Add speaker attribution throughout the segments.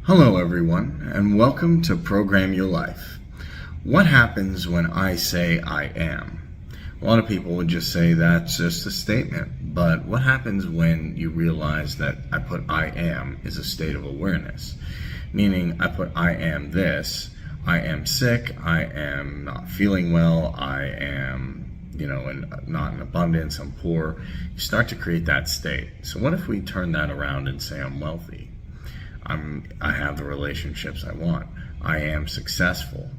Speaker 1: Hello everyone, and welcome to Program Your Life. What happens when I say I am? A lot of people would just say that's just a statement, but what happens when you realize that I put I am is a state of awareness? Meaning I put I am this, I am sick, I am not feeling well, I am not in abundance, I'm poor. You start to create that state. So what if we turn that around and say I'm wealthy? I have the relationships I want. I am successful.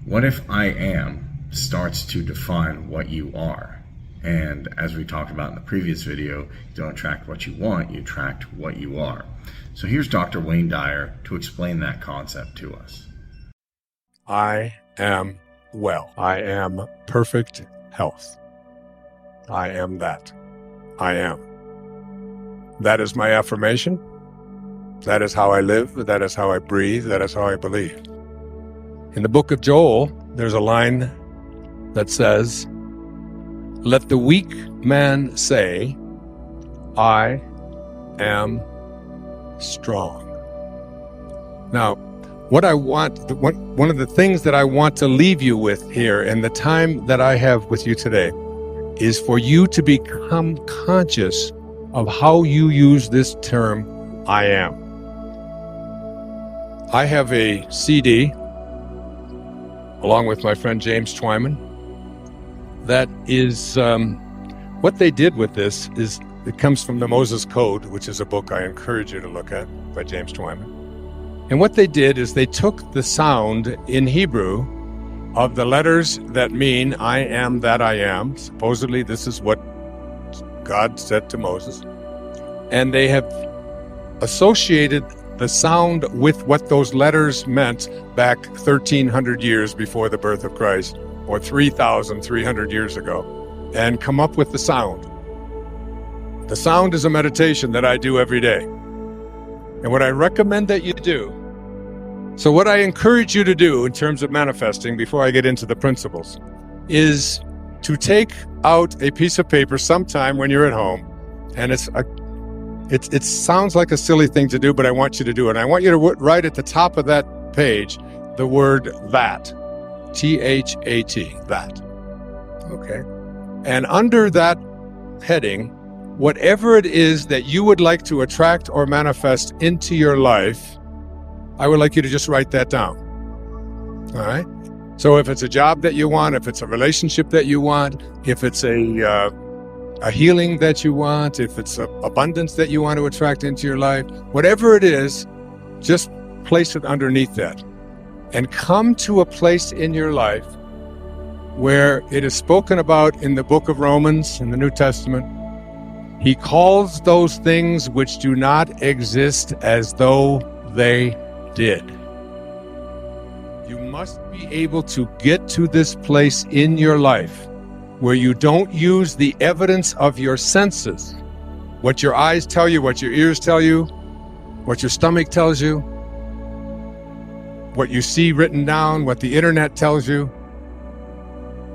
Speaker 1: What if I am starts to define what you are? And as we talked about in the previous video, you don't attract what you want, you attract what you are. So here's Dr. Wayne Dyer to explain that concept to us.
Speaker 2: I am well. I am perfect health. I am that. I am. That is my affirmation. That is how I live. That is how I breathe. That is how I believe. In the book of Joel, there's a line that says, "Let the weak man say, I am strong." Now, one of the things that I want to leave you with here in the time that I have with you today is for you to become conscious of how you use this term, I am. I have a CD, along with my friend James Twyman, that is, what they did with this is, it comes from the Moses Code, which is a book I encourage you to look at, by James Twyman. And what they did is they took the sound in Hebrew of the letters that mean I am that I am. Supposedly this is what God said to Moses. And they have associated the sound with what those letters meant back 1,300 years before the birth of Christ, or 3,300 years ago, and come up with the sound. The sound is a meditation that I do every day. And what I recommend that you do, so what I encourage you to do in terms of manifesting, before I get into the principles, is to take out a piece of paper sometime when you're at home, and it sounds like a silly thing to do, but I want you to do it. I want you to write at the top of that page the word that, T-H-A-T, that. Okay. And under that heading, whatever it is that you would like to attract or manifest into your life, I would like you to just write that down. All right? So if it's a job that you want, if it's a relationship that you want, if it's a healing that you want, if it's abundance that you want to attract into your life, whatever it is, just place it underneath that. And come to a place in your life where it is spoken about in the book of Romans, in the New Testament. He calls those things which do not exist as though they did. You must be able to get to this place in your life where you don't use the evidence of your senses, what your eyes tell you, what your ears tell you, what your stomach tells you, what you see written down, what the internet tells you.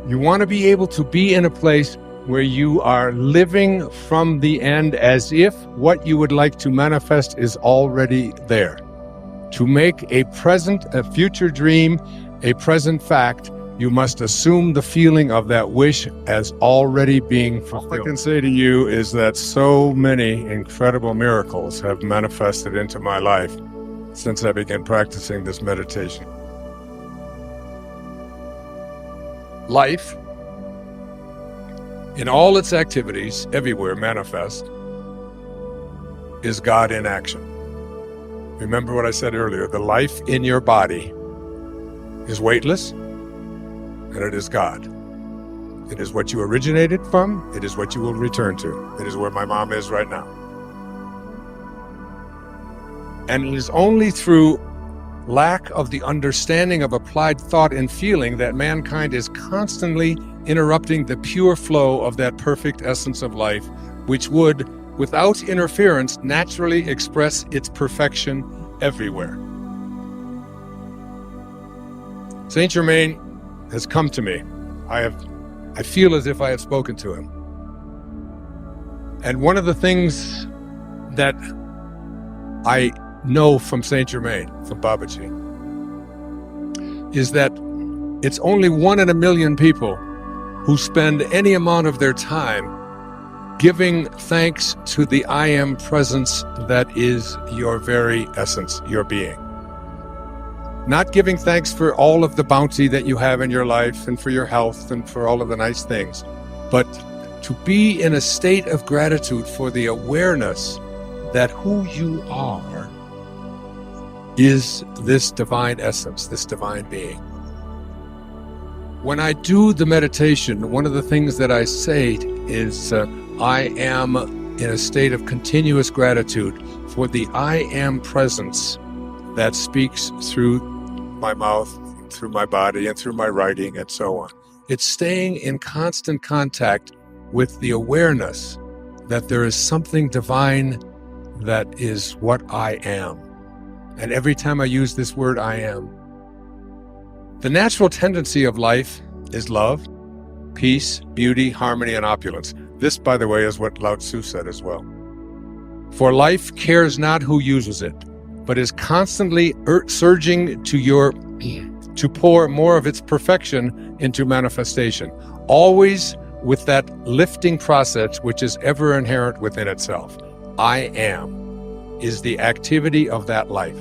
Speaker 2: You want to be able to be in a place where you are living from the end as if what you would like to manifest is already there. To make a future dream, a present fact, you must assume the feeling of that wish as already being fulfilled. All I can say to you is that so many incredible miracles have manifested into my life since I began practicing this meditation. Life, in all its activities, everywhere manifest, is God in action. Remember what I said earlier, the life in your body is weightless, and it is God. It is what you originated from, it is what you will return to. It is where my mom is right now. And it is only through lack of the understanding of applied thought and feeling that mankind is constantly interrupting the pure flow of that perfect essence of life, which would, without interference, naturally express its perfection everywhere. Saint Germain has come to me. I feel as if I have spoken to him. And one of the things that I know from Saint Germain, from Babaji, is that it's only 1 in a million people who spend any amount of their time giving thanks to the I am presence that is your very essence, your being. Not giving thanks for all of the bounty that you have in your life and for your health and for all of the nice things, but to be in a state of gratitude for the awareness that who you are is this divine essence, this divine being. When I do the meditation, one of the things that I say is I am in a state of continuous gratitude for the I am presence that speaks through my mouth, through my body, and through my writing, and so on. It's staying in constant contact with the awareness that there is something divine that is what I am. And every time I use this word, I am. The natural tendency of life is love, peace, beauty, harmony, and opulence. This, by the way, is what Lao Tzu said as well. For life cares not who uses it, but is constantly surging to pour more of its perfection into manifestation, always with that lifting process which is ever inherent within itself. I am is the activity of that life.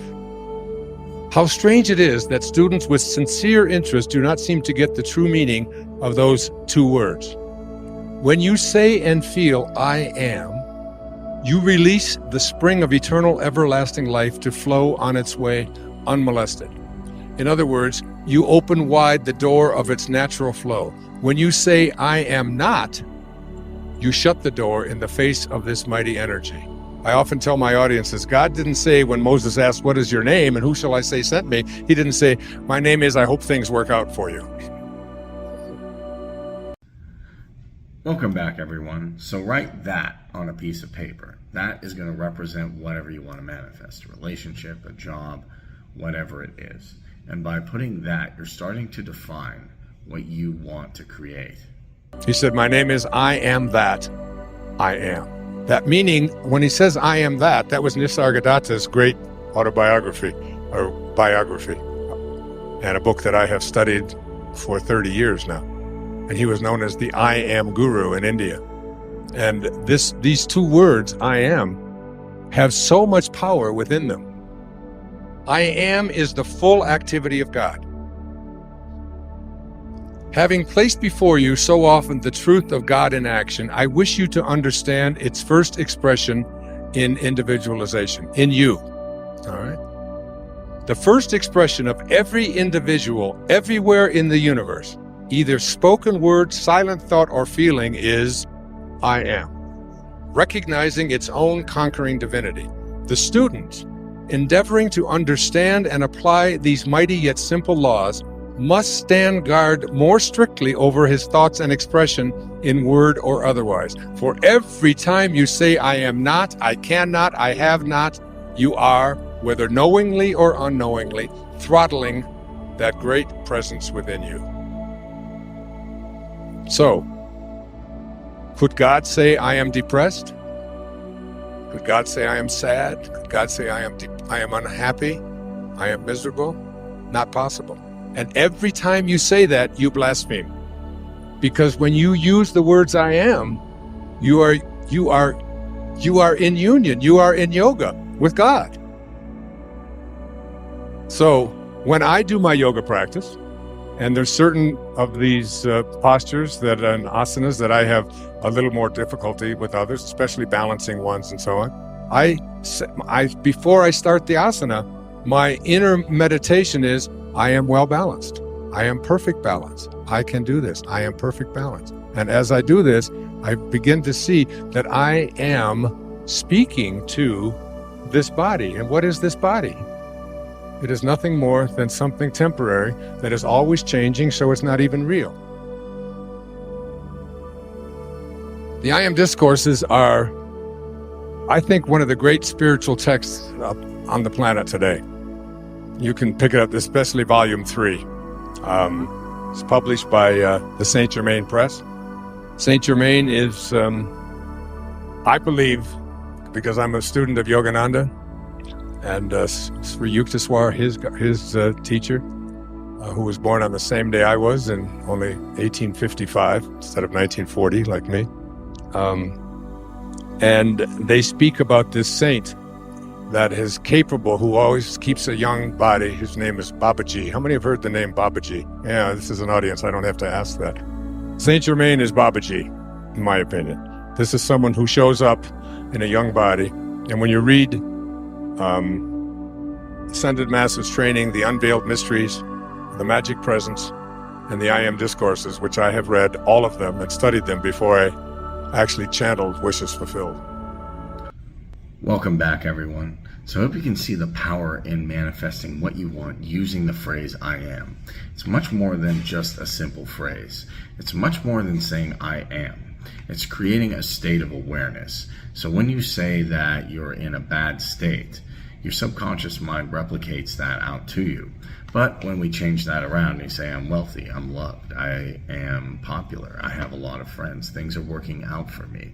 Speaker 2: How strange it is that students with sincere interest do not seem to get the true meaning of those two words. When you say and feel I am, you release the spring of eternal everlasting life to flow on its way unmolested. In other words, you open wide the door of its natural flow. When you say I am not, you shut the door in the face of this mighty energy. I often tell my audiences, God didn't say when Moses asked, what is your name and who shall I say sent me? He didn't say, my name is, I hope things work out for you.
Speaker 1: Welcome back, everyone. So write that on a piece of paper. That is going to represent whatever you want to manifest, a relationship, a job, whatever it is. And by putting that, you're starting to define what you want to create.
Speaker 2: He said, my name is I am that I am. That meaning, when he says I am that, that was Nisargadatta's great autobiography, or biography, and a book that I have studied for 30 years now. And he was known as the I am guru in India. And these two words, I am, have so much power within them. I am is the full activity of God. Having placed before you so often the truth of God in action, I wish you to understand its first expression in individualization, in you. All right? The first expression of every individual everywhere in the universe, either spoken word, silent thought, or feeling, is I am, recognizing its own conquering divinity. The student, endeavoring to understand and apply these mighty yet simple laws, must stand guard more strictly over his thoughts and expression in word or otherwise. For every time you say, I am not, I cannot, I have not, you are, whether knowingly or unknowingly, throttling that great presence within you. So, could God say, I am depressed? Could God say, I am sad? Could God say, I am unhappy? I am miserable? Not possible. And every time you say that, you blaspheme. Because when you use the words I am, you are in union, you are in yoga with God. So when I do my yoga practice, and there's certain of these postures and asanas that I have a little more difficulty with others, especially balancing ones and so on. Before I start the asana, my inner meditation is, I am well balanced. I am perfect balance. I can do this. I am perfect balance. And as I do this, I begin to see that I am speaking to this body. And what is this body? It is nothing more than something temporary that is always changing, so it's not even real. The I Am discourses are, I think, one of the great spiritual texts on the planet today. You can pick it up, especially Volume 3. It's published by the Saint Germain Press. Saint Germain is, I believe, because I'm a student of Yogananda, And Sri Yukteswar, his teacher, who was born on the same day I was in only 1855 instead of 1940, like me. And they speak about this saint that is capable, who always keeps a young body. His name is Babaji. How many have heard the name Babaji? Yeah, this is an audience. I don't have to ask that. Saint Germain is Babaji, in my opinion. This is someone who shows up in a young body. And when you read Ascended Masters Training, The Unveiled Mysteries, The Magic Presence, and the I Am Discourses, which I have read all of them and studied them before I actually channeled Wishes Fulfilled.
Speaker 1: Welcome back, everyone. So I hope you can see the power in manifesting what you want using the phrase I am. It's much more than just a simple phrase. It's much more than saying I am. It's creating a state of awareness. So when you say that you're in a bad state, your subconscious mind replicates that out to you. But when we change that around and you say, I'm wealthy, I'm loved, I am popular, I have a lot of friends, things are working out for me,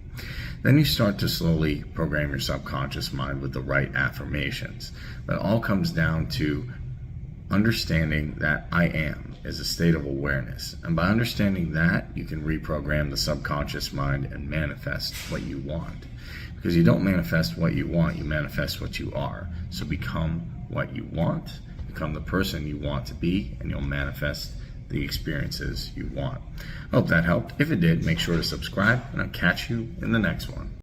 Speaker 1: then you start to slowly program your subconscious mind with the right affirmations. But it all comes down to understanding that I am is a state of awareness. And by understanding that, you can reprogram the subconscious mind and manifest what you want. Because you don't manifest what you want, you manifest what you are. So become what you want, become the person you want to be, and you'll manifest the experiences you want. I hope that helped. If it did, make sure to subscribe, and I'll catch you in the next one.